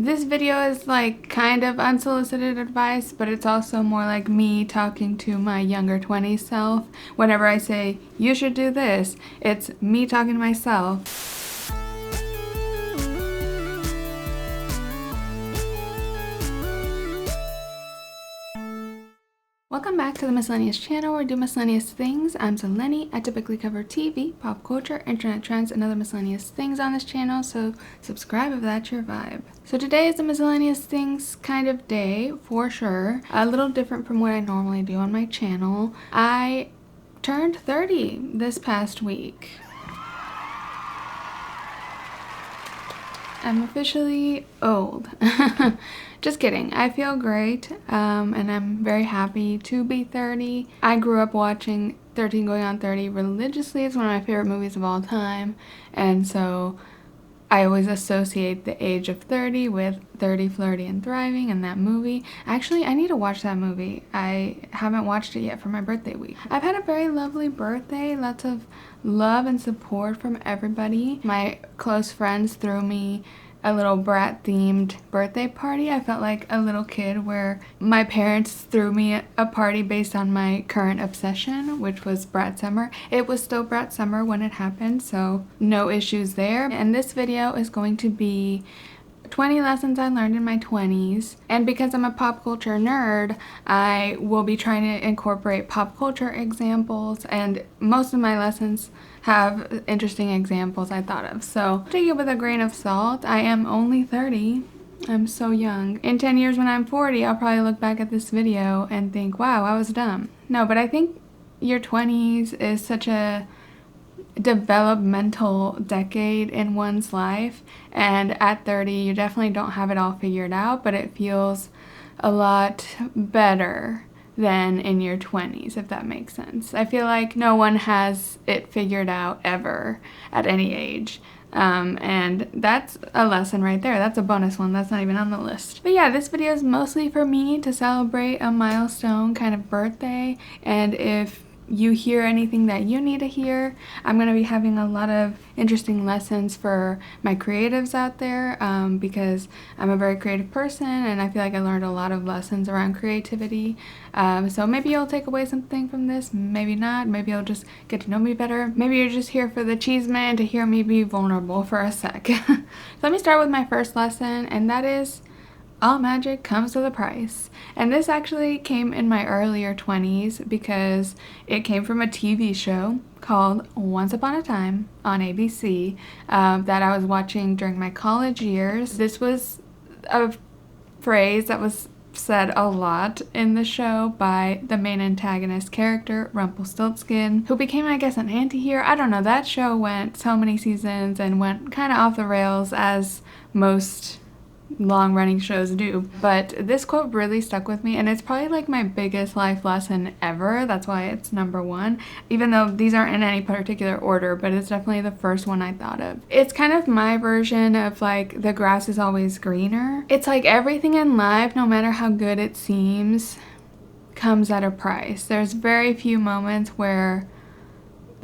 This video is like kind of unsolicited advice, but it's also more like me talking to my younger 20s self. Whenever I say, you should do this, it's me talking to myself. Welcome back to the Miscellaneous channel where we do miscellaneous things. I'm Selene. I typically cover TV, pop culture, internet trends, and other miscellaneous things on this channel, so subscribe if that's your vibe. So today is a miscellaneous things kind of day, for sure. A little different from what I normally do on my channel. I turned 30 this past week. I'm officially old. Just kidding. I feel great, and I'm very happy to be 30. I grew up watching 13 Going on 30 religiously. It's one of my favorite movies of all time, and so I always associate the age of 30 with 30, Flirty, and Thriving and that movie. Actually, I need to watch that movie. I haven't watched it yet for my birthday week. I've had a very lovely birthday, lots of love and support from everybody. My close friends threw me a little brat themed birthday party. I felt like a little kid where my parents threw me a party based on my current obsession, which was Brat Summer. It was still Brat Summer when it happened, so no issues there. And this video is going to be 20 lessons I learned in my 20s, and because I'm a pop culture nerd, I will be trying to incorporate pop culture examples, and most of my lessons have interesting examples I thought of, so take it with a grain of salt. I am only 30. I'm so young. In 10 years when I'm 40, I'll probably look back at this video and think, wow, I was dumb. No, but I think your 20s is such a developmental decade in one's life, and at 30 you definitely don't have it all figured out, but it feels a lot better than in your 20s, if that makes sense. I feel like no one has it figured out ever at any age, and that's a lesson right there. That's a bonus one. That's not even on the list. But yeah, this video is mostly for me to celebrate a milestone kind of birthday, and if you hear anything that you need to hear, I'm going to be having a lot of interesting lessons for my creatives out there, because I'm a very creative person and I feel like I learned a lot of lessons around creativity. So maybe you'll take away something from this, maybe not. Maybe you'll just get to know me better. Maybe you're just here for the cheese man to hear me be vulnerable for a sec. So let me start with my first lesson, and that is all magic comes with a price. And this actually came in my earlier 20s because it came from a TV show called Once Upon a Time on ABC that I was watching during my college years. This was a phrase that was said a lot in the show by the main antagonist character, Rumpelstiltskin, who became, I guess, an anti-hero. I don't know. That show went so many seasons and went kind of off the rails, as most long-running shows do, but this quote really stuck with me, and it's probably like my biggest life lesson ever. That's why it's number one, even though these aren't in any particular order, but it's definitely the first one I thought of. It's kind of my version of like the grass is always greener. It's like everything in life, no matter how good it seems, comes at a price. There's very few moments where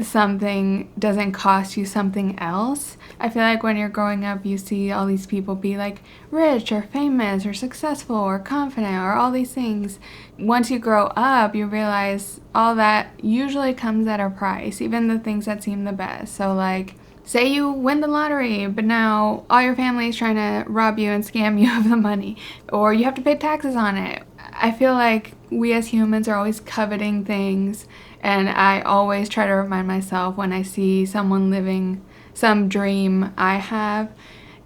something doesn't cost you something else. I feel like when you're growing up, you see all these people be like rich or famous or successful or confident or all these things. Once you grow up, you realize all that usually comes at a price, even the things that seem the best. So like, say you win the lottery, but now all your family is trying to rob you and scam you of the money, or you have to pay taxes on it. I feel like we as humans are always coveting things, and I always try to remind myself when I see someone living some dream I have,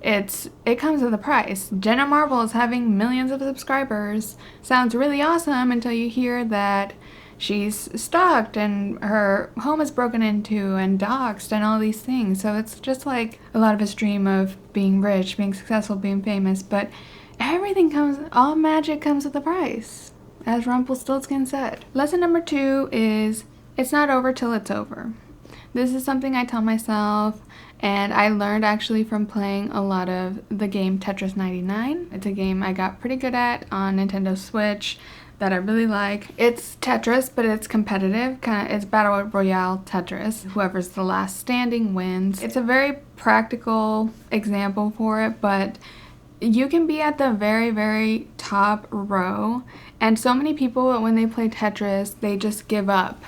it comes with a price. Jenna Marbles is having millions of subscribers. Sounds really awesome until you hear that she's stalked and her home is broken into and doxxed and all these things. So it's just like a lot of us dream of being rich, being successful, being famous, but all magic comes with a price, as Rumpelstiltskin said. Lesson number 2 is it's not over till it's over. This is something I tell myself, and I learned actually from playing a lot of the game Tetris 99. It's a game I got pretty good at on Nintendo Switch that I really like. It's Tetris, but it's competitive. It's Battle Royale Tetris. Whoever's the last standing wins. It's a very practical example for it, but you can be at the very, very top row, and so many people, when they play Tetris, they just give up.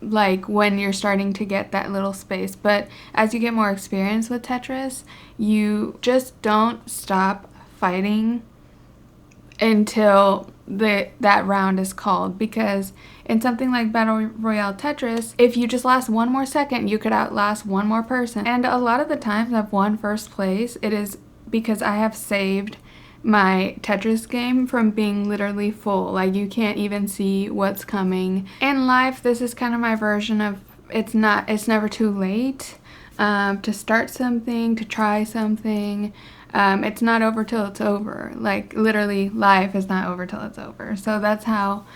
Like when you're starting to get that little space. But as you get more experience with Tetris, you just don't stop fighting until that round is called, because in something like Battle Royale Tetris, if you just last one more second, you could outlast one more person. And a lot of the times I've won first place, it is because I have saved my Tetris game from being literally full. Like, you can't even see what's coming. In life, this is kind of my version of it's never too late to start something, to try something. It's not over till it's over. Like, literally, life is not over till it's over. So that's how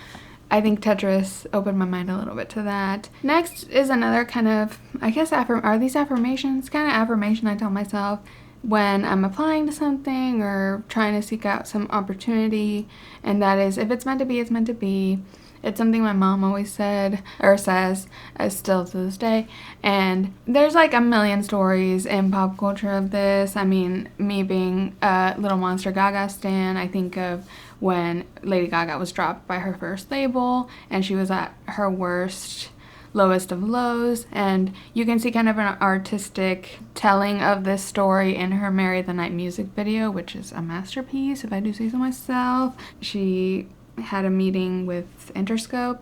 I think Tetris opened my mind a little bit to that. Next is another kind of, I guess, are these affirmations? Kind of affirmation I tell myself when I'm applying to something or trying to seek out some opportunity, and that is, if it's meant to be, it's meant to be. It's something my mom always said, or says, still to this day, and there's like a million stories in pop culture of this. I mean, me being a little Monster Gaga stan, I think of when Lady Gaga was dropped by her first label, and she was at her worst, lowest of lows, and you can see kind of an artistic telling of this story in her Marry the Night music video, which is a masterpiece, if I do say so myself. She had a meeting with Interscope,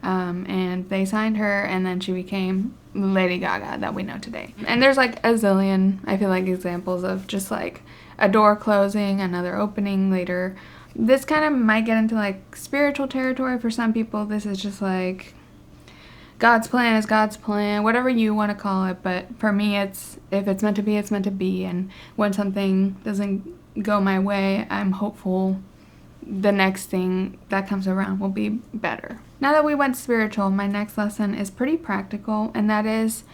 and they signed her, and then she became Lady Gaga that we know today. And there's like a zillion, I feel like, examples of just like a door closing, another opening later. This kind of might get into like spiritual territory for some people. This is just like God's plan is God's plan, whatever you want to call it. But for me, it's, if it's meant to be, it's meant to be. And when something doesn't go my way, I'm hopeful the next thing that comes around will be better. Now that we went spiritual, my next lesson is pretty practical, and that is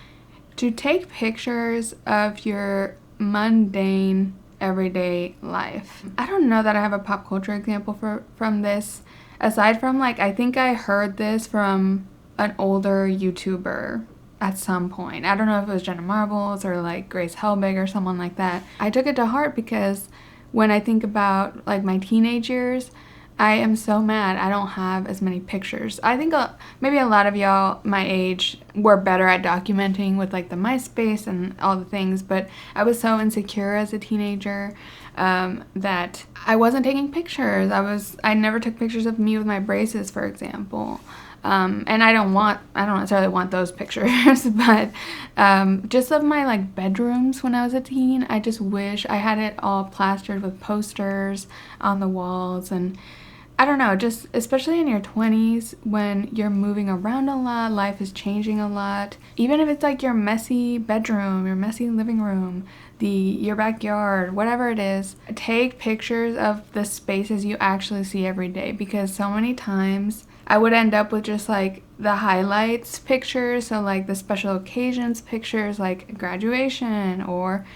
to take pictures of your mundane everyday life. I don't know that I have a pop culture example from this, aside from, like, I think I heard this from an older YouTuber at some point. I don't know if it was Jenna Marbles or like Grace Helbig or someone like that. I took it to heart because when I think about like my teenage years, I am so mad I don't have as many pictures. I think maybe a lot of y'all my age were better at documenting with like the MySpace and all the things, but I was so insecure as a teenager that I wasn't taking pictures. I never took pictures of me with my braces, for example. And I don't necessarily want those pictures, but just of my like bedrooms when I was a teen, I just wish I had it all plastered with posters on the walls. And I don't know, just especially in your 20s when you're moving around a lot, life is changing a lot. Even if it's like your messy bedroom, your messy living room, your backyard, whatever it is, take pictures of the spaces you actually see every day, because so many times I would end up with just like the highlights pictures, so like the special occasions pictures, like graduation or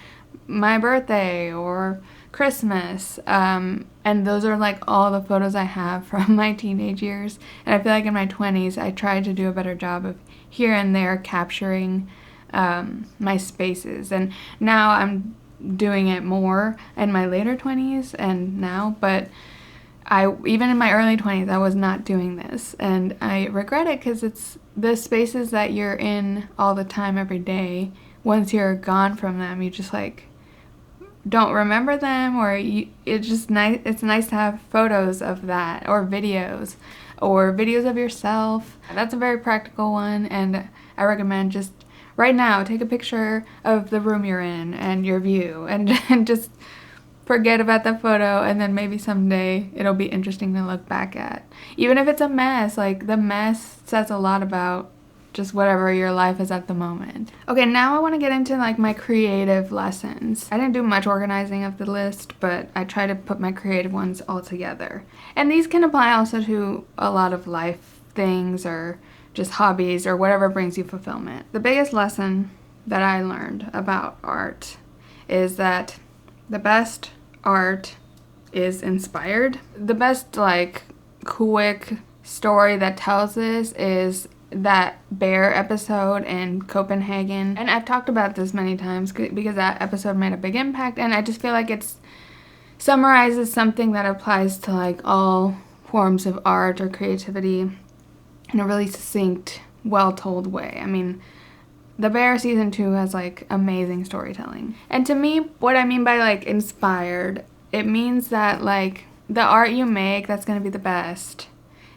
my birthday or Christmas, and those are like all the photos I have from my teenage years. And I feel like in my 20s I tried to do a better job of here and there capturing my spaces, and now I'm doing it more in my later 20s and now, but even in my early 20s, I was not doing this, and I regret it because it's the spaces that you're in all the time, every day. Once you're gone from them, you just like don't remember them, or it's nice to have photos of that, or videos of yourself. That's a very practical one, and I recommend just right now take a picture of the room you're in and your view, and just forget about the photo, and then maybe someday it'll be interesting to look back at. Even if it's a mess, like the mess says a lot about just whatever your life is at the moment. Okay, now I want to get into like my creative lessons. I didn't do much organizing of the list, but I try to put my creative ones all together. And these can apply also to a lot of life things or just hobbies or whatever brings you fulfillment. The biggest lesson that I learned about art is that the best art is inspired. The best like quick story that tells this is that bear episode in Copenhagen. And I've talked about this many times because that episode made a big impact, and I just feel like it's summarizes something that applies to like all forms of art or creativity in a really succinct, well-told way. I mean, The Bear season 2 has like amazing storytelling. And to me, what I mean by like inspired, it means that like the art you make, that's going to be the best.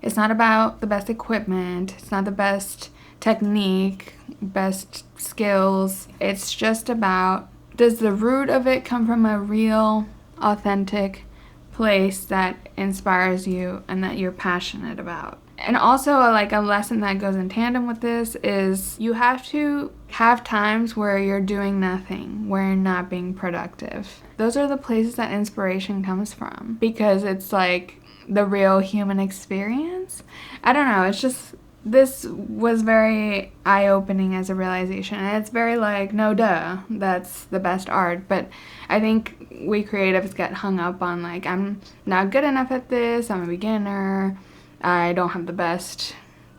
It's not about the best equipment. It's not the best technique, best skills. It's just about, does the root of it come from a real, authentic place that inspires you and that you're passionate about? And also, like, a lesson that goes in tandem with this is you have to have times where you're doing nothing, where you're not being productive. Those are the places that inspiration comes from, because it's like the real human experience. I don't know, it's just, this was very eye-opening as a realization, and it's very like, no duh, that's the best art. But I think we creatives get hung up on like, I'm not good enough at this, I'm a beginner, I don't have the best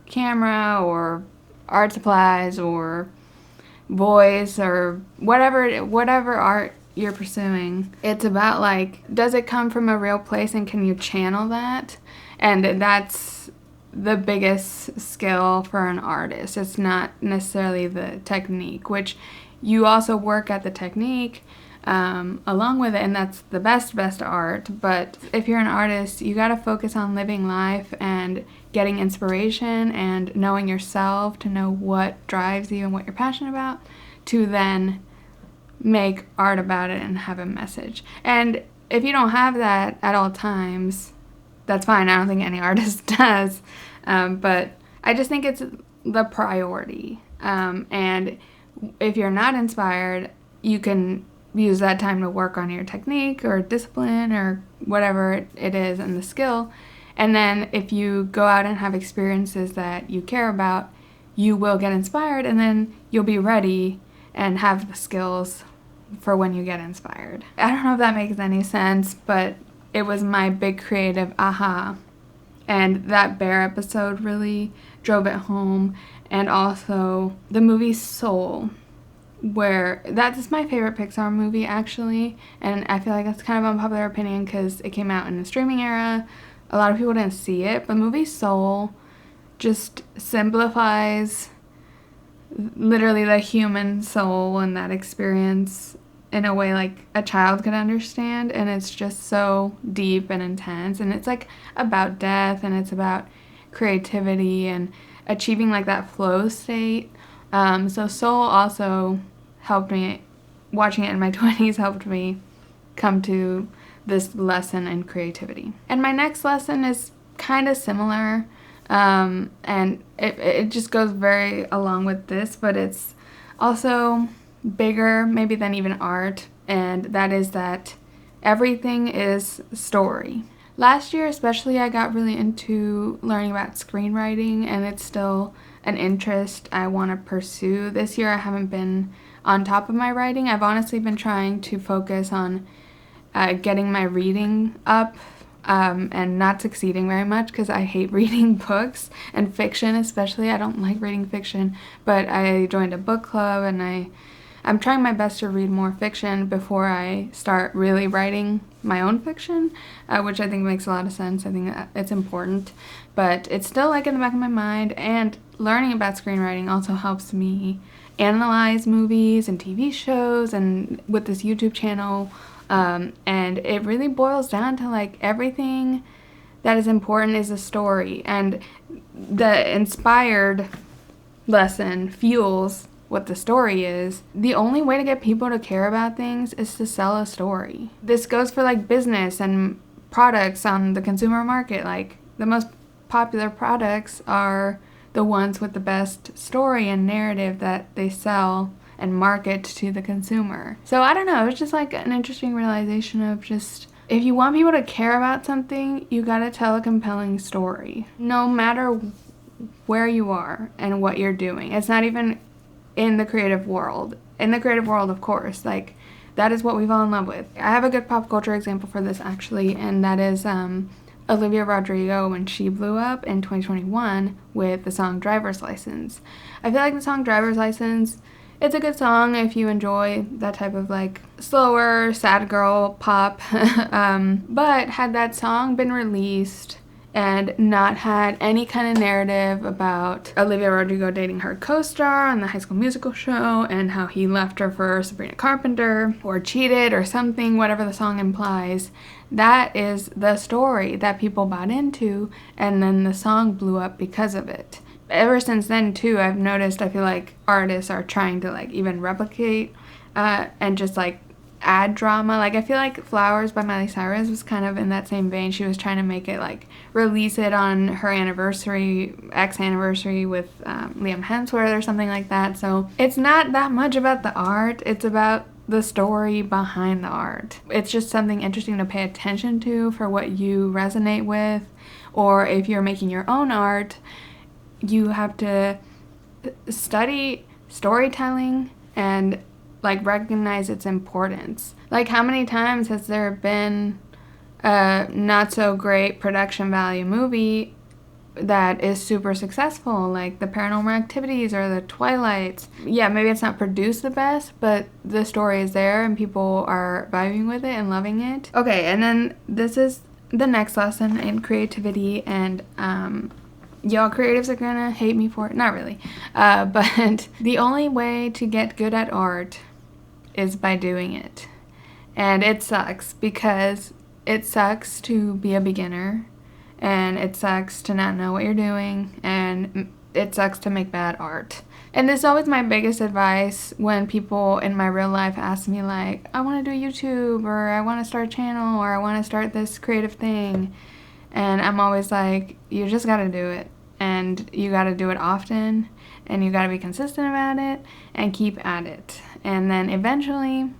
camera or art supplies or voice or whatever art you're pursuing. It's about like, does it come from a real place and can you channel that? And that's the biggest skill for an artist. It's not necessarily the technique, which you also work at the technique along with it, and that's the best art. But if you're an artist, you got to focus on living life and getting inspiration and knowing yourself, to know what drives you and what you're passionate about, to then make art about it and have a message. And if you don't have that at all times, that's fine. I don't think any artist does, but I just think it's the priority. And if you're not inspired, you can use that time to work on your technique or discipline or whatever it is and the skill. And then if you go out and have experiences that you care about, you will get inspired, and then you'll be ready and have the skills for when you get inspired. I don't know if that makes any sense, but it was my big creative aha. And that bear episode really drove it home. And also the movie Soul, where that's my favorite Pixar movie actually, and I feel like that's kind of unpopular opinion because it came out in the streaming era. A lot of people didn't see it, but movie Soul just simplifies literally the human soul and that experience in a way like a child could understand, and it's just so deep and intense, and it's like about death, and it's about creativity and achieving like that flow state. So Soul also helped me, watching it in my 20s helped me come to this lesson in creativity. And my next lesson is kind of similar, and it just goes very along with this, but it's also bigger maybe than even art, and that is that everything is story. Last year especially, I got really into learning about screenwriting, and it's still an interest I want to pursue. This year I haven't been on top of my writing. I've honestly been trying to focus on getting my reading up, and not succeeding very much because I hate reading books, and fiction especially. I don't like reading fiction, but I joined a book club, and I'm trying my best to read more fiction before I start really writing my own fiction, which I think makes a lot of sense. I think that it's important, but it's still like in the back of my mind. And learning about screenwriting also helps me analyze movies and TV shows, and with this YouTube channel, and it really boils down to like everything that is important is a story, and the inspired lesson fuels what the story is. The only way to get people to care about things is to sell a story. This goes for like business and products on the consumer market. Like the most popular products are the ones with the best story and narrative that they sell and market to the consumer. So I don't know, it's just like an interesting realization of just, if you want people to care about something, you gotta tell a compelling story. No matter where you are and what you're doing. It's not even in the creative world. In the creative world, of course, like that is what we fall in love with. I have a good pop culture example for this actually, and that is Olivia Rodrigo when she blew up in 2021 with the song Driver's License. I feel like the song Driver's License, it's a good song if you enjoy that type of like slower, sad girl pop. But had that song been released and not had any kind of narrative about Olivia Rodrigo dating her co-star on the High School Musical show and how he left her for Sabrina Carpenter or cheated or something, whatever the song implies, that is the story that people bought into, and then the song blew up because of it. Ever since then, too, I've noticed, I feel like artists are trying to like even replicate and just like add drama. Like I feel like Flowers by Miley Cyrus was kind of in that same vein. She was trying to make it like release it on her ex-anniversary with Liam Hemsworth or something like that. So it's not that much about the art, it's about the story behind the art. It's just something interesting to pay attention to for what you resonate with, or if you're making your own art, you have to study storytelling and like recognize its importance. Like how many times has there been a not so great production value movie that is super successful, like the Paranormal Activities or the Twilights? Yeah, maybe it's not produced the best, but the story is there and people are vibing with it and loving it. Okay, and then this is the next lesson in creativity, and y'all creatives are gonna hate me for it. Not really. But the only way to get good at art is by doing it. And it sucks because it sucks to be a beginner, and it sucks to not know what you're doing, and it sucks to make bad art. And this is always my biggest advice when people in my real life ask me like, I want to do YouTube, or I want to start a channel, or I want to start this creative thing. And I'm always like, you just got to do it. And you got to do it often, and you got to be consistent about it and keep at it. And then eventually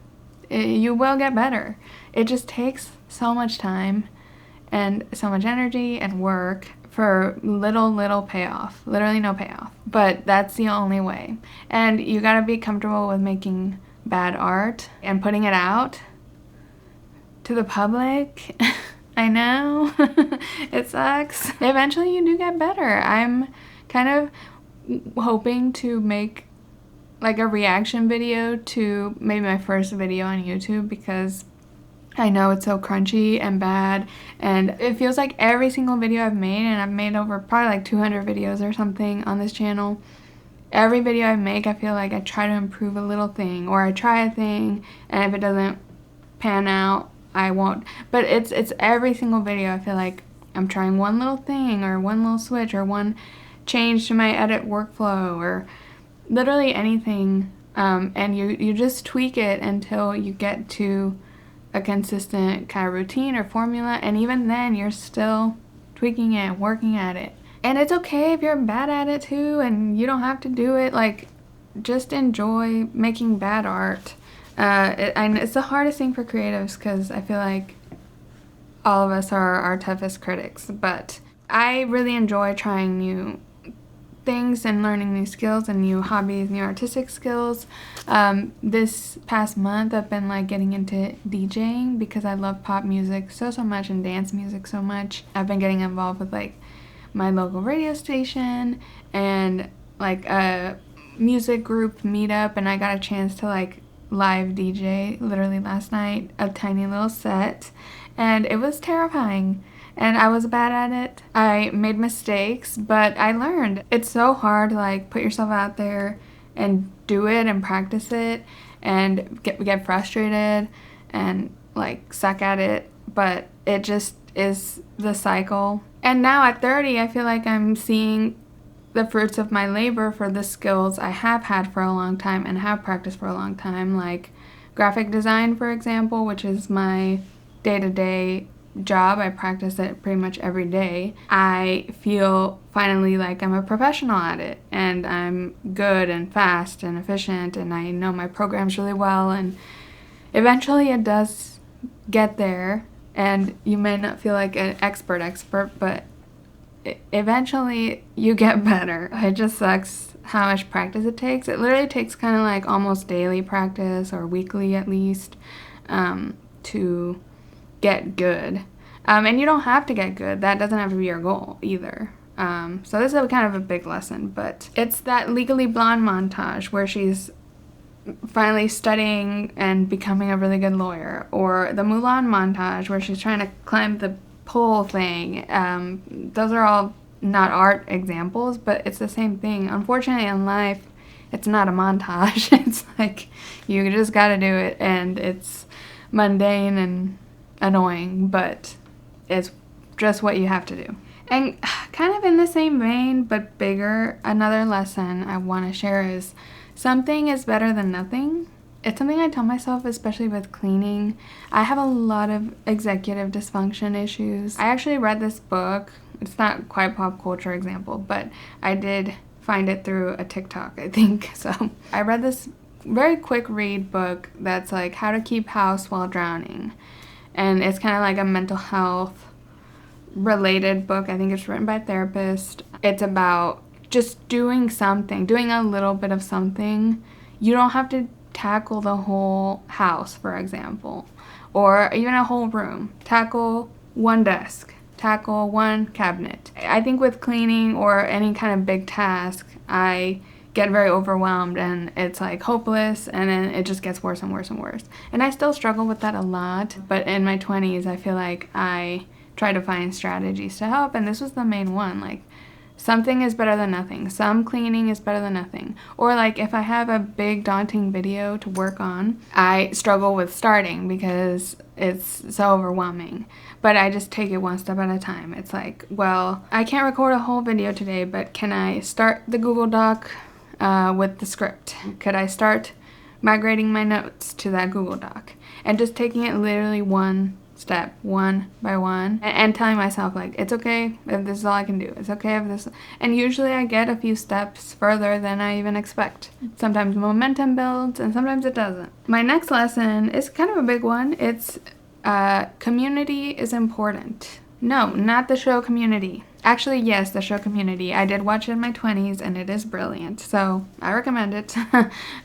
you will get better. It just takes so much time and so much energy and work for little payoff. Literally no payoff. But that's the only way. And you got to be comfortable with making bad art and putting it out to the public. I know. It sucks. Eventually you do get better. I'm kind of hoping to make like a reaction video to maybe my first video on YouTube, because I know it's so crunchy and bad, and it feels like every single video I've made, and I've made over probably like 200 videos or something on this channel, every video I make, I feel like I try to improve a little thing, or I try a thing, and if it doesn't pan out, I won't. But it's every single video I feel like I'm trying one little thing, or one little switch, or one change to my edit workflow, or literally anything, and you just tweak it until you get to a consistent kind of routine or formula, and even then you're still tweaking it and working at it. And it's okay if you're bad at it too, and you don't have to do it. Like, just enjoy making bad art. It's the hardest thing for creatives, because I feel like all of us are our toughest critics, but I really enjoy trying new things and learning new skills and new hobbies, new artistic skills. This past month I've been like getting into DJing because I love pop music so much and dance music so much. I've been getting involved with like my local radio station and like a music group meetup, and I got a chance to like live DJ literally last night, a tiny little set, and it was terrifying. And I was bad at it. I made mistakes, but I learned. It's so hard to like put yourself out there and do it and practice it and get frustrated and like suck at it, but it just is the cycle. And now at 30, I feel like I'm seeing the fruits of my labor for the skills I have had for a long time and have practiced for a long time, like graphic design, for example, which is my day-to-day job. I practice it pretty much every day. I feel finally like I'm a professional at it, and I'm good and fast and efficient, and I know my programs really well, and eventually it does get there, and you may not feel like an expert, but eventually you get better. It just sucks how much practice it takes. It literally takes kind of like almost daily practice, or weekly at least, to get good. And you don't have to get good. That doesn't have to be your goal either. So this is kind of a big lesson, but it's that Legally Blonde montage where she's finally studying and becoming a really good lawyer, or the Mulan montage where she's trying to climb the pole thing. Those are all not art examples, but it's the same thing. Unfortunately, in life, it's not a montage. It's like you just gotta do it, and it's mundane and annoying, but it's just what you have to do. And kind of in the same vein, but bigger, another lesson I want to share is something is better than nothing. It's something I tell myself, especially with cleaning. I have a lot of executive dysfunction issues. I actually read this book. It's not quite pop culture example, but I did find it through a TikTok, I think. So I read this very quick read book that's like How to Keep House While Drowning. And it's kind of like a mental health related book. I think it's written by a therapist. It's about just doing something, doing a little bit of something. You don't have to tackle the whole house, for example, or even a whole room. Tackle one desk, tackle one cabinet. I think with cleaning or any kind of big task, I get very overwhelmed and it's like hopeless, and then it just gets worse and worse and worse. And I still struggle with that a lot, but in my 20s, I feel like I try to find strategies to help, and this was the main one. Like, something is better than nothing. Some cleaning is better than nothing. Or like if I have a big daunting video to work on, I struggle with starting because it's so overwhelming. But I just take it one step at a time. It's like, well, I can't record a whole video today, but can I start the Google Doc with the script? Could I start migrating my notes to that Google Doc? And just taking it literally one step, one by one, and telling myself, like, it's okay if this is all I can do. It's okay if this, and usually I get a few steps further than I even expect. Sometimes momentum builds and sometimes it doesn't. My next lesson is kind of a big one. It's community is important. No, not the show Community. Actually, yes, the show Community. I did watch it in my 20s and it is brilliant, so I recommend it.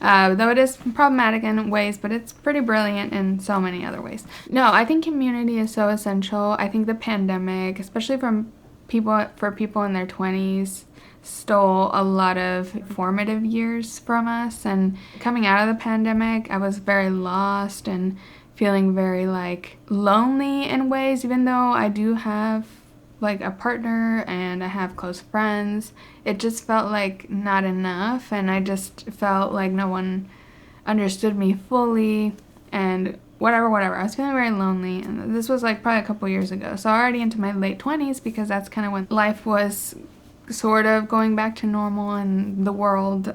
Though it is problematic in ways, but it's pretty brilliant in so many other ways. No, I think community is so essential. I think the pandemic, especially for people in their 20s, stole a lot of formative years from us. And coming out of the pandemic, I was very lost and feeling very like lonely in ways, even though I do have like a partner and I have close friends. It just felt like not enough, and I just felt like no one understood me fully, and whatever. I was feeling very lonely, and this was like probably a couple years ago, so already into my late 20s, because that's kind of when life was sort of going back to normal in the world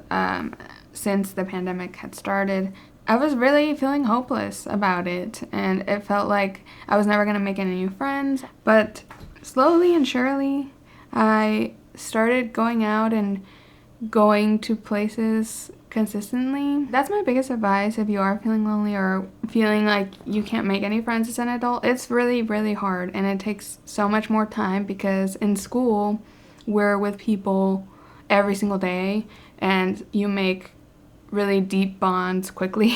since the pandemic had started. I was really feeling hopeless about it, and it felt like I was never going to make any new friends. But slowly and surely, I started going out and going to places consistently. That's my biggest advice if you are feeling lonely or feeling like you can't make any friends as an adult. It's really, really hard, and it takes so much more time, because in school, we're with people every single day, and you make really deep bonds quickly.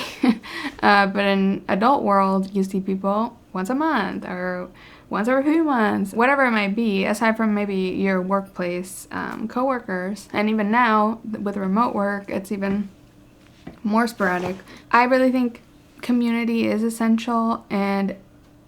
But in adult world, you see people once a month or once every few months, whatever it might be, aside from maybe your workplace coworkers. And even now with remote work, it's even more sporadic. I really think community is essential, and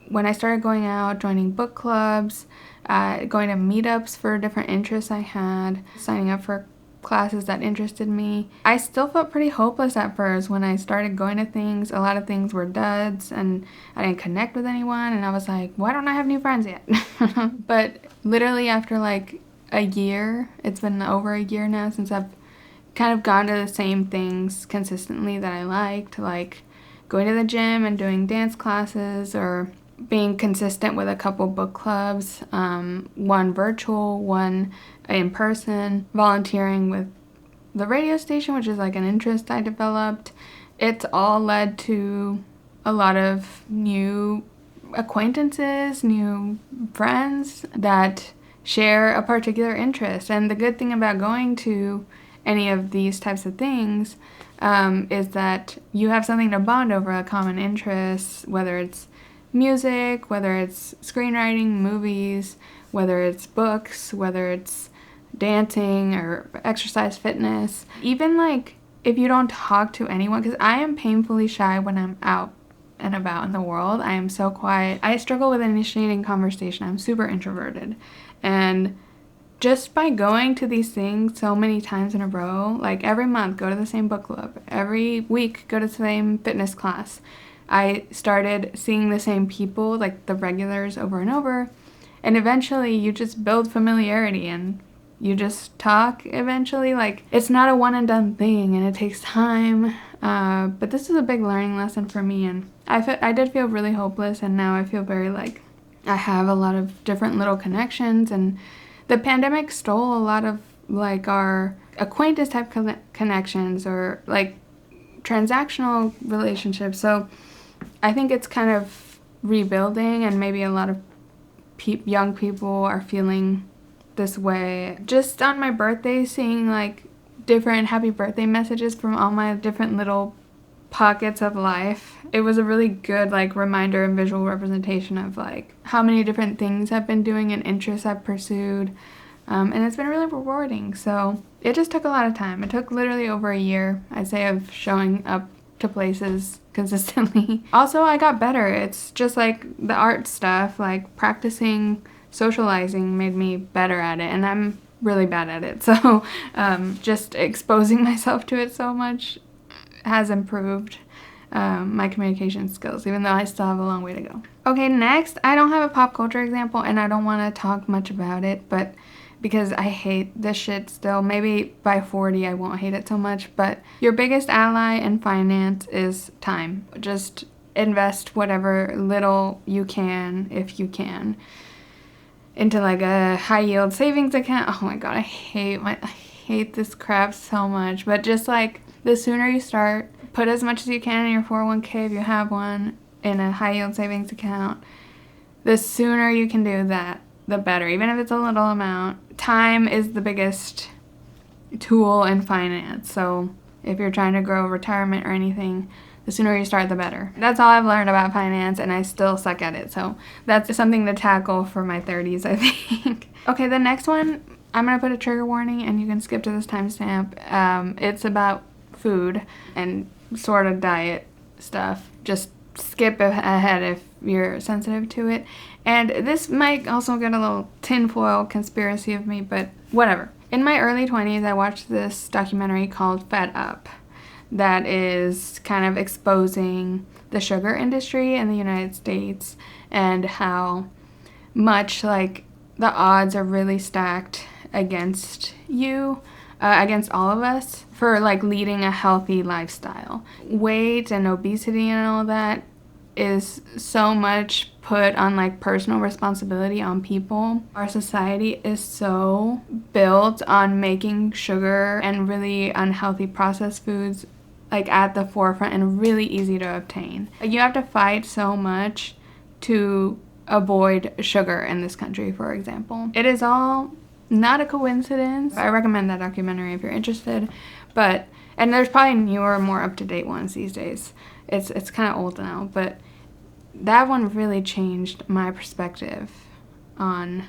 when I started going out, joining book clubs, going to meetups for different interests I had, signing up for classes that interested me. I still felt pretty hopeless at first when I started going to things. A lot of things were duds and I didn't connect with anyone, and I was like, why don't I have new friends yet? But literally after like a year, it's been over a year now since I've kind of gone to the same things consistently that I liked, like going to the gym and doing dance classes, or being consistent with a couple book clubs, one virtual, one in person, volunteering with the radio station, which is like an interest I developed. It's all led to a lot of new acquaintances, new friends that share a particular interest. And the good thing about going to any of these types of things is that you have something to bond over, a common interest, whether it's music, whether it's screenwriting, movies, whether it's books, whether it's dancing or exercise, fitness. Even like if you don't talk to anyone, because I am painfully shy when I'm out and about in the world. I am so quiet. I struggle with initiating conversation. I'm super introverted. And just by going to these things so many times in a row, like every month, go to the same book club, every week, go to the same fitness class, I started seeing the same people, like the regulars, over and over. And eventually you just build familiarity and you just talk eventually. Like, it's not a one and done thing and it takes time. But this is a big learning lesson for me. And I did feel really hopeless, and now I feel very like I have a lot of different little connections. And the pandemic stole a lot of like our acquaintance type connections or like transactional relationships. So I think it's kind of rebuilding, and maybe a lot of young people are feeling this way. Just on my birthday, seeing like different happy birthday messages from all my different little pockets of life. It was a really good like reminder and visual representation of like how many different things I've been doing and interests I've pursued. And it's been really rewarding. So it just took a lot of time. It took literally over a year, I'd say, of showing up to places consistently. Also, I got better. It's just like the art stuff, like practicing socializing made me better at it, and I'm really bad at it. So just exposing myself to it so much has improved my communication skills, even though I still have a long way to go. Okay, next, I don't have a pop culture example, and I don't want to talk much about it, but because I hate this shit still. Maybe by 40 I won't hate it so much, but your biggest ally in finance is time. Just invest whatever little you can, if you can, into like a high yield savings account. Oh my god, I hate this crap so much. But just like the sooner you start, put as much as you can in your 401k if you have one, in a high yield savings account. The sooner you can do that, the better, even if it's a little amount. Time is the biggest tool in finance. So if you're trying to grow retirement or anything, the sooner you start, the better. That's all I've learned about finance, and I still suck at it. So that's something to tackle for my 30s, I think. Okay, the next one, I'm going to put a trigger warning, and you can skip to this timestamp. It's about food and sort of diet stuff. Just skip ahead if you're sensitive to it. And this might also get a little tinfoil conspiracy of me, but whatever. In my early 20s, I watched this documentary called Fed Up that is kind of exposing the sugar industry in the United States and how much like the odds are really stacked against you, against all of us, for like leading a healthy lifestyle. Weight and obesity and all that is so much put on like personal responsibility on people. Our society is so built on making sugar and really unhealthy processed foods like at the forefront and really easy to obtain. You have to fight so much to avoid sugar in this country, for example. It is all not a coincidence. I recommend that documentary if you're interested, and there's probably newer, more up-to-date ones these days. It's kind of old now, but that one really changed my perspective on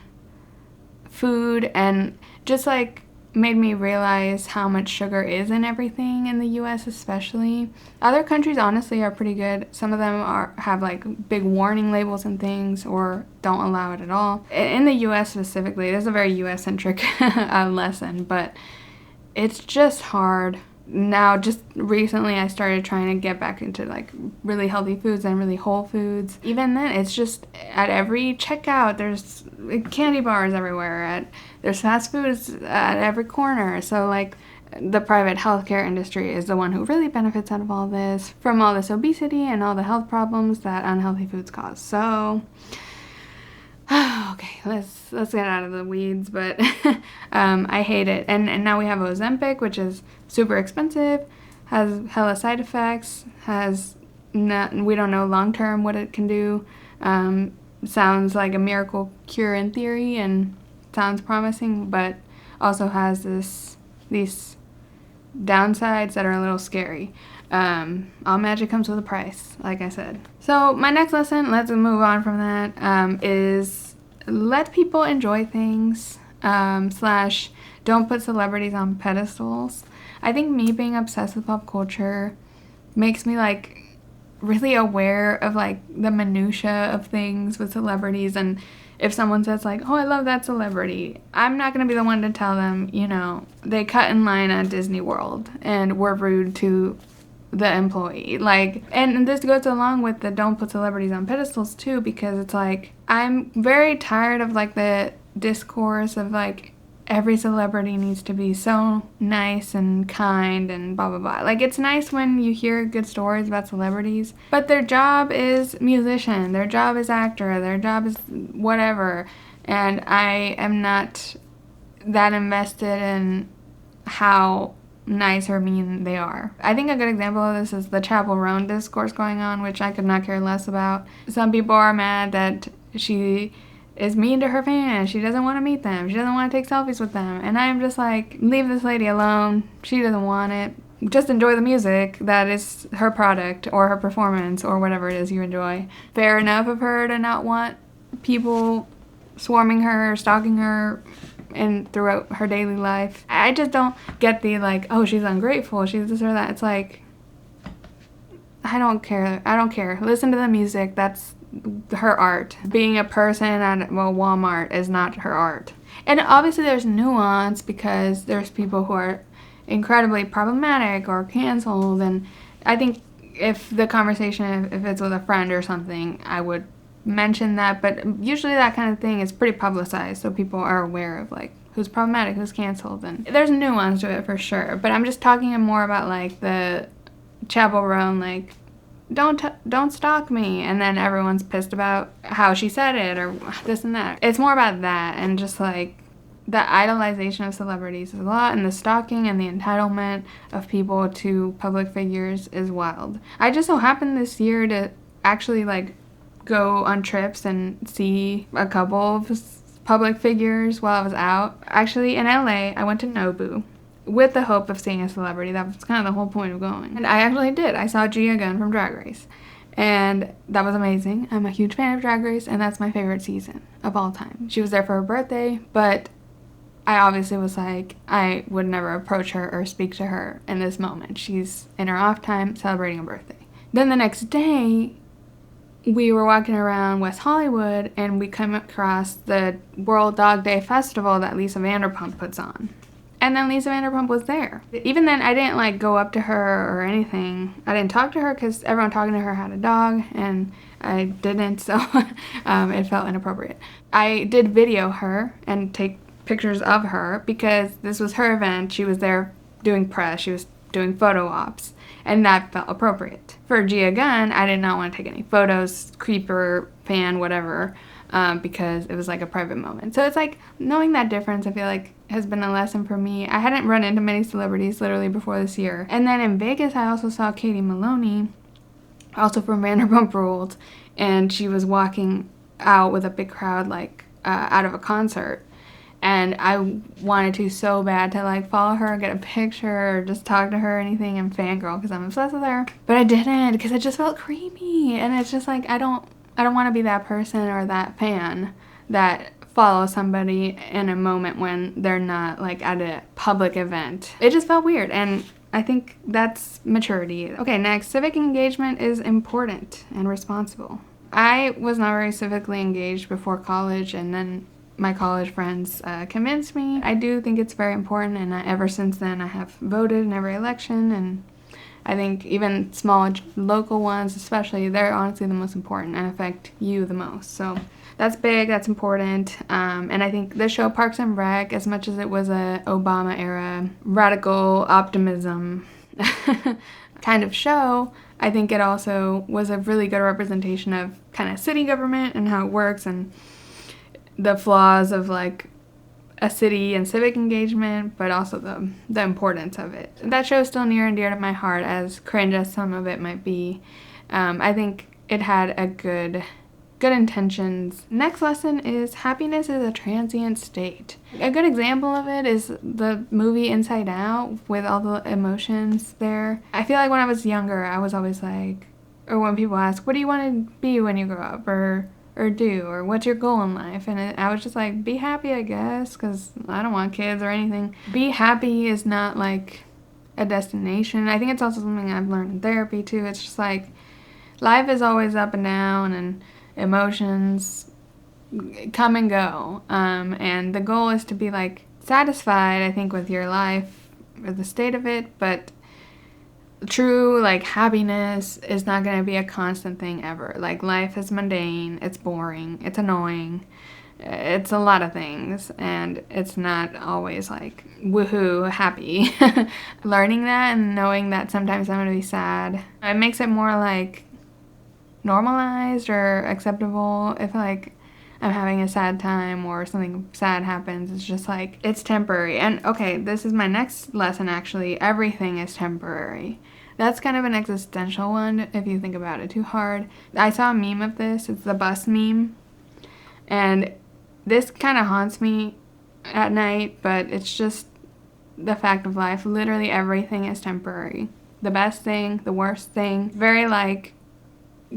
food and just like made me realize how much sugar is in everything in the US especially. Other countries honestly are pretty good. Some of them have like big warning labels and things, or don't allow it at all. In the US specifically, it is a very US-centric lesson, but it's just hard. Now, just recently I started trying to get back into like really healthy foods and really whole foods. Even then, it's just at every checkout there's candy bars everywhere, there's fast foods at every corner. So like the private healthcare industry is the one who really benefits out of all this, from all this obesity and all the health problems that unhealthy foods cause. So okay, let's get out of the weeds, but I hate it. And now we have Ozempic, which is super expensive, has hella side effects, we don't know long term what it can do. Sounds like a miracle cure in theory and sounds promising, but also has these downsides that are a little scary. all magic comes with a price, like I said. So my next lesson, let's move on from that, is let people enjoy things, / don't put celebrities on pedestals. I think me being obsessed with pop culture makes me like really aware of like the minutia of things with celebrities, and if someone says like, oh, I love that celebrity, I'm not going to be the one to tell them, you know, they cut in line at Disney World and were rude to the employee. Like, and this goes along with the don't put celebrities on pedestals too, because it's like, I'm very tired of like the discourse of like, every celebrity needs to be so nice and kind and blah, blah, blah. Like, it's nice when you hear good stories about celebrities, but their job is musician, their job is actor, their job is whatever. And I am not that invested in how nice or mean they are. I think a good example of this is the Chapel Roan discourse going on, which I could not care less about. Some people are mad that she is mean to her fans. She doesn't want to meet them. She doesn't want to take selfies with them. And I'm just like, leave this lady alone. She doesn't want it. Just enjoy the music that is her product or her performance or whatever it is you enjoy. Fair enough of her to not want people swarming her, stalking her, and throughout her daily life. I just don't get the like, oh, she's ungrateful, she's this or that. It's like, I don't care. Listen to the music. That's her art. Being a person at Walmart is not her art. And obviously there's nuance, because there's people who are incredibly problematic or canceled, and I think if the conversation, if it's with a friend or something, I would mention that, but usually that kind of thing is pretty publicized, so people are aware of like who's problematic, who's canceled, and there's nuance to it for sure. But I'm just talking more about like the Chapel Roan, like, don't stalk me, and then everyone's pissed about how she said it or this and that. It's more about that, and just like the idolization of celebrities is a lot, and the stalking and the entitlement of people to public figures is wild. I just so happened this year to actually like go on trips and see a couple of public figures while I was out. Actually, in LA, I went to Nobu with the hope of seeing a celebrity. That was kind of the whole point of going. And I actually did. I saw Gia Gunn from Drag Race. And that was amazing. I'm a huge fan of Drag Race, and that's my favorite season of all time. She was there for her birthday, but I obviously was like, I would never approach her or speak to her in this moment. She's in her off time celebrating a birthday. Then the next day, we were walking around West Hollywood, and we came across the World Dog Day Festival that Lisa Vanderpump puts on. And then Lisa Vanderpump was there. Even then, I didn't like go up to her or anything. I didn't talk to her because everyone talking to her had a dog, and I didn't, so it felt inappropriate. I did video her and take pictures of her because this was her event. She was there doing press. She was doing photo ops, and that felt appropriate. For Gia Gunn, I did not want to take any photos, creeper, fan, whatever, because it was like a private moment. So it's like, knowing that difference, I feel like has been a lesson for me. I hadn't run into many celebrities literally before this year. And then in Vegas, I also saw Katie Maloney, also from Vanderpump Rules, and she was walking out with a big crowd, like out of a concert. And I wanted to so bad to like follow her, get a picture, or just talk to her or anything, and fangirl because I'm obsessed with her. But I didn't, because it just felt creepy. And it's just like, I don't want to be that person or that fan that follows somebody in a moment when they're not like at a public event. It just felt weird, and I think that's maturity. Okay, next, civic engagement is important and responsible. I was not very civically engaged before college, and then my college friends convinced me. I do think it's very important, and ever since then I have voted in every election, and I think even small local ones especially, they're honestly the most important and affect you the most. So that's big, that's important, and I think the show Parks and Rec, as much as it was a Obama era radical optimism kind of show, I think it also was a really good representation of kind of city government and how it works, and the flaws of like a city and civic engagement, but also the importance of it. That show is still near and dear to my heart, as cringe as some of it might be. I think it had a good good intentions. Next lesson is happiness is a transient state. A good example of it is the movie Inside Out with all the emotions there. I feel like when I was younger, I was always like, or when people ask, what do you want to be when you grow up, or do, or what's your goal in life? And I was just like, be happy, I guess, because I don't want kids or anything. Be happy is not like a destination. I think it's also something I've learned in therapy too. It's just like, life is always up and down, and emotions come and go. And the goal is to be like satisfied, I think, with your life or the state of it, but true like happiness is not going to be a constant thing ever. Like, life is mundane, it's boring, it's annoying, it's a lot of things, and it's not always like woohoo happy. Learning that and knowing that sometimes I'm going to be sad, it makes it more like normalized or acceptable. If like I'm having a sad time or something sad happens, it's just like, it's temporary. And okay, this is my next lesson actually. Everything is temporary. That's kind of an existential one if you think about it too hard. I saw a meme of this. It's the bus meme. And this kind of haunts me at night, but it's just the fact of life. Literally everything is temporary. The best thing, the worst thing. Very like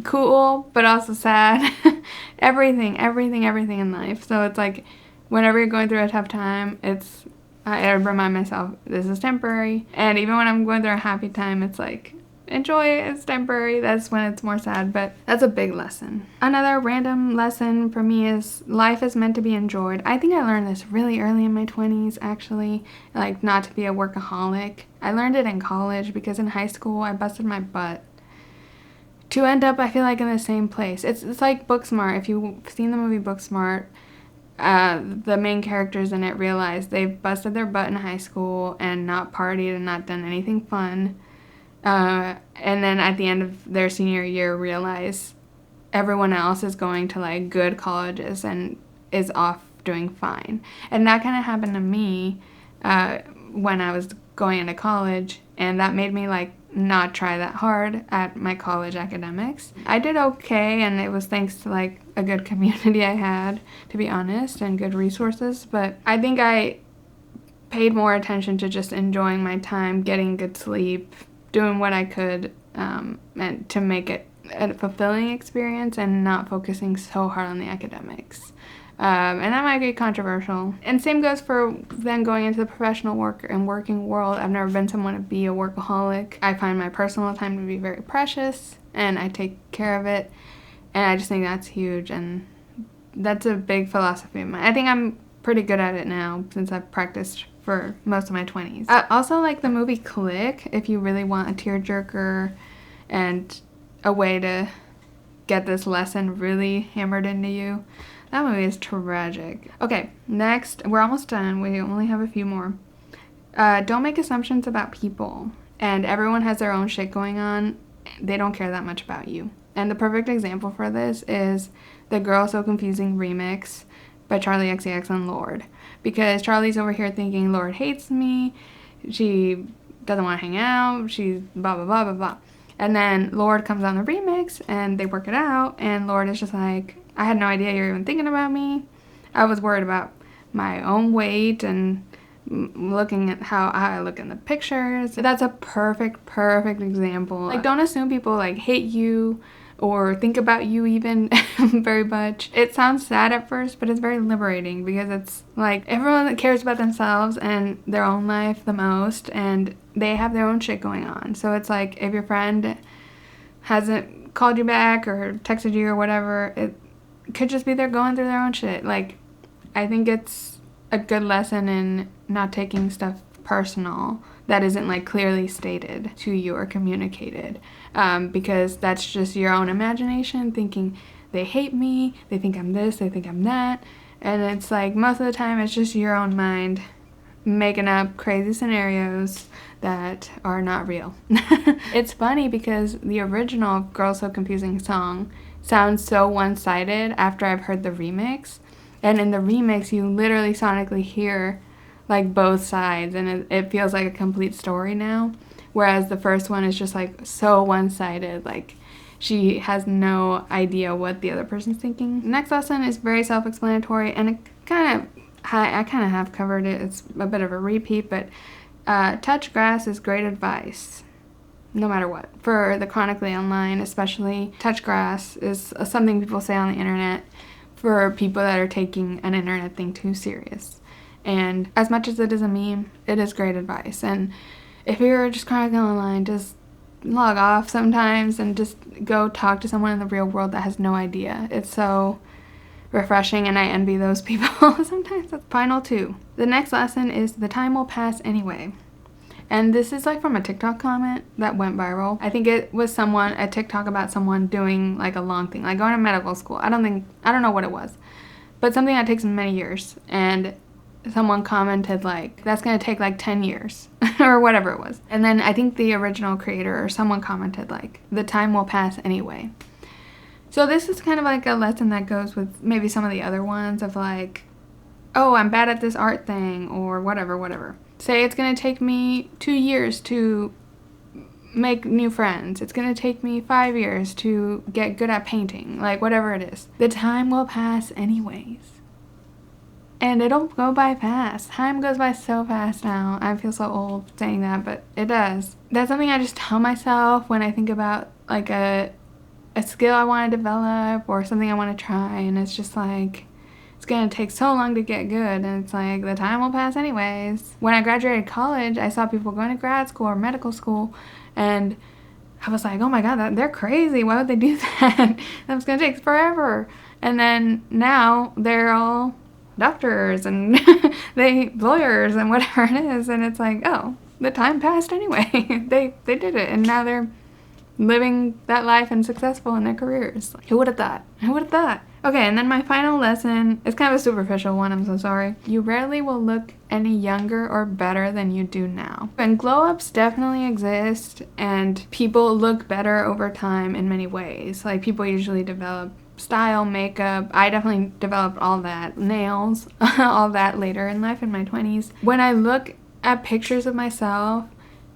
cool, but also sad. everything in life. So it's like, whenever you're going through a tough time, I remind myself this is temporary. And even when I'm going through a happy time, it's like, enjoy it, it's temporary. That's when it's more sad, but that's a big lesson. Another random lesson for me is life is meant to be enjoyed. I think I learned this really early in my 20s actually, like not to be a workaholic. I learned it in college because in high school I busted my butt to end up, I feel like, in the same place. It's like Booksmart. If you've seen the movie Booksmart, the main characters in it realize they've busted their butt in high school and not partied and not done anything fun. And then at the end of their senior year realize everyone else is going to like good colleges and is off doing fine. And that kind of happened to me when I was going into college, and that made me like not try that hard at my college academics. I did okay, and it was thanks to like a good community I had, to be honest, and good resources, but I think I paid more attention to just enjoying my time, getting good sleep, doing what I could, and to make it a fulfilling experience and not focusing so hard on the academics. And that might be controversial. And same goes for then going into the professional work and working world. I've never been someone to be a workaholic. I find my personal time to be very precious, and I take care of it. And I just think that's huge, and that's a big philosophy of mine. I think I'm pretty good at it now since I've practiced for most of my 20s. Also, like the movie Click, if you really want a tearjerker and a way to get this lesson really hammered into you. That movie is tragic. Okay, next, we're almost done. We only have a few more. Don't make assumptions about people. And everyone has their own shit going on. They don't care that much about you. And the perfect example for this is the Girl So Confusing remix by Charlie XCX and Lorde. Because Charlie's over here thinking Lorde hates me. She doesn't want to hang out. She's blah, blah, blah, blah, blah. And then Lorde comes on the remix and they work it out. And Lorde is just like, I had no idea you were even thinking about me. I was worried about my own weight and looking at how I look in the pictures. That's a perfect example. Like, don't assume people like hate you or think about you even very much. It sounds sad at first, but it's very liberating because it's like everyone that cares about themselves and their own life the most, and they have their own shit going on. So it's like if your friend hasn't called you back or texted you or whatever, it could just be they're going through their own shit. Like, I think it's a good lesson in not taking stuff personal that isn't like clearly stated to you or communicated, because that's just your own imagination thinking they hate me, they think I'm this, they think I'm that, and it's like most of the time it's just your own mind making up crazy scenarios that are not real. It's funny because the original Girl So Confusing song sounds so one-sided after I've heard the remix, and in the remix you literally sonically hear like both sides, and it feels like a complete story now, whereas the first one is just like so one-sided. Like she has no idea what the other person's thinking. The next lesson is very self-explanatory, and it I kind of have covered it. It's a bit of a repeat, but touch grass is great advice, no matter what. For the chronically online, especially, touch grass is something people say on the internet for people that are taking an internet thing too serious. And as much as it is a meme, it is great advice. And if you're just chronically online, just log off sometimes and just go talk to someone in the real world that has no idea. It's so refreshing, and I envy those people. Sometimes. That's final 2. The next lesson is the time will pass anyway. And this is like from a TikTok comment that went viral. I think it was a TikTok about someone doing like a long thing, like going to medical school. I don't know what it was, but something that takes many years. And someone commented like, that's going to take like 10 years or whatever it was. And then I think the original creator or someone commented like, the time will pass anyway. So this is kind of like a lesson that goes with maybe some of the other ones of like, oh, I'm bad at this art thing or whatever. Say it's going to take me 2 years to make new friends. It's going to take me 5 years to get good at painting, like whatever it is. The time will pass anyways. And it'll go by fast. Time goes by so fast now. I feel so old saying that, but it does. That's something I just tell myself when I think about like a skill I want to develop or something I want to try, and it's just like, it's going to take so long to get good, and it's like, the time will pass anyways. When I graduated college, I saw people going to grad school or medical school, and I was like, oh my god, they're crazy. Why would they do that? That's going to take forever. And then now they're all doctors and lawyers and whatever it is, and it's like, oh, the time passed anyway. They did it, and now they're living that life and successful in their careers. Who would have thought? Okay, and then my final lesson is kind of a superficial one, I'm so sorry. You rarely will look any younger or better than you do now. And glow-ups definitely exist, and people look better over time in many ways. Like, people usually develop style, makeup. I definitely developed all that. Nails, all that later in life in my 20s. When I look at pictures of myself,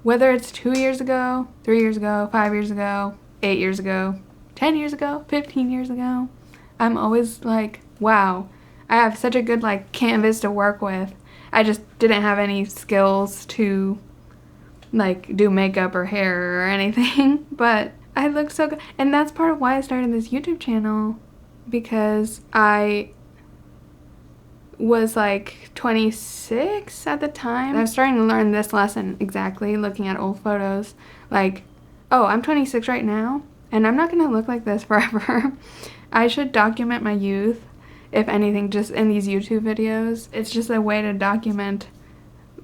whether it's 2 years ago, 3 years ago, 5 years ago, 8 years ago, 10 years ago, 15 years ago, I'm always like, wow, I have such a good like canvas to work with. I just didn't have any skills to like do makeup or hair or anything, but I look so good. And that's part of why I started this YouTube channel, because I was like 26 at the time. I was starting to learn this lesson exactly, looking at old photos. Like, oh, I'm 26 right now, and I'm not gonna look like this forever. I should document my youth, if anything, just in these YouTube videos. It's just a way to document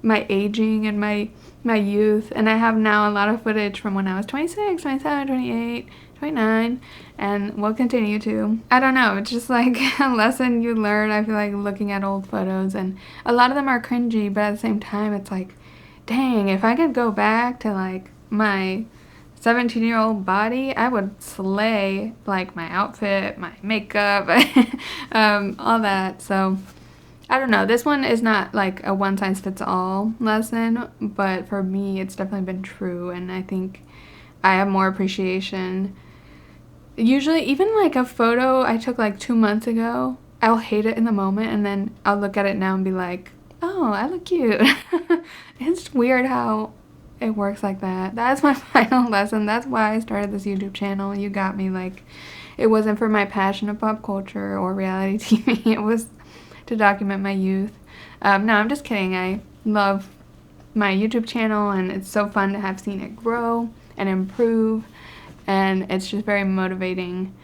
my aging and my youth. And I have now a lot of footage from when I was 26, 27, 28, 29, and will continue to. I don't know, it's just like a lesson you learn, I feel like, looking at old photos, and a lot of them are cringy, but at the same time it's like, dang, if I could go back to like my 17-year-old body, I would slay like my outfit, my makeup, all that. So I don't know, this one is not like a one-size-fits-all lesson, but for me it's definitely been true, and I think I have more appreciation. Usually, even like a photo I took like 2 months ago, I'll hate it in the moment, and then I'll look at it now and be like, oh, I look cute. It's weird how it works like that. That's my final lesson. That's why I started this YouTube channel. You got me. Like, it wasn't for my passion of pop culture or reality TV. It was to document my youth. No, I'm just kidding. I love my YouTube channel, and it's so fun to have seen it grow and improve, and it's just very motivating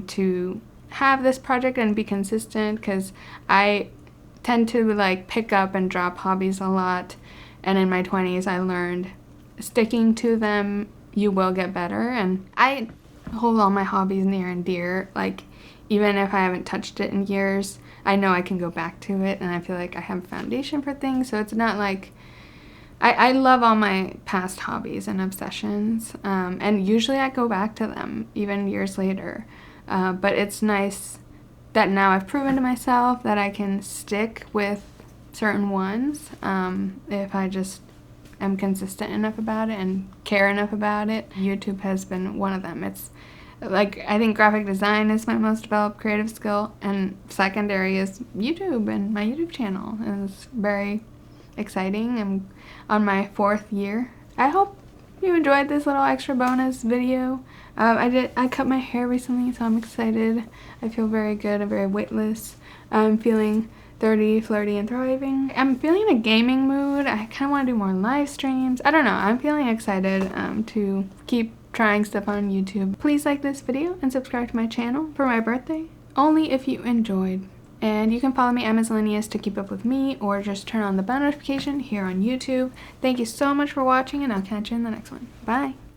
to have this project and be consistent, because I tend to like pick up and drop hobbies a lot, and in my 20s I learned sticking to them, you will get better. And I hold all my hobbies near and dear. Like, even if I haven't touched it in years, I know I can go back to it, and I feel like I have a foundation for things. So it's not like, I love all my past hobbies and obsessions, and usually I go back to them even years later, but it's nice that now I've proven to myself that I can stick with certain ones if I just am consistent enough about it and care enough about it. YouTube has been one of them. It's like, I think graphic design is my most developed creative skill, and secondary is YouTube and my YouTube channel. And it's very exciting. I'm on my 4th year. I hope you enjoyed this little extra bonus video. I cut my hair recently, so I'm excited. I feel very good and very weightless. I'm feeling 30, flirty, and thriving. I'm feeling in a gaming mood. I kind of want to do more live streams. I don't know. I'm feeling excited to keep trying stuff on YouTube. Please like this video and subscribe to my channel for my birthday, only if you enjoyed. And you can follow me at Ms. Linnaeus to keep up with me, or just turn on the bell notification here on YouTube. Thank you so much for watching, and I'll catch you in the next one. Bye!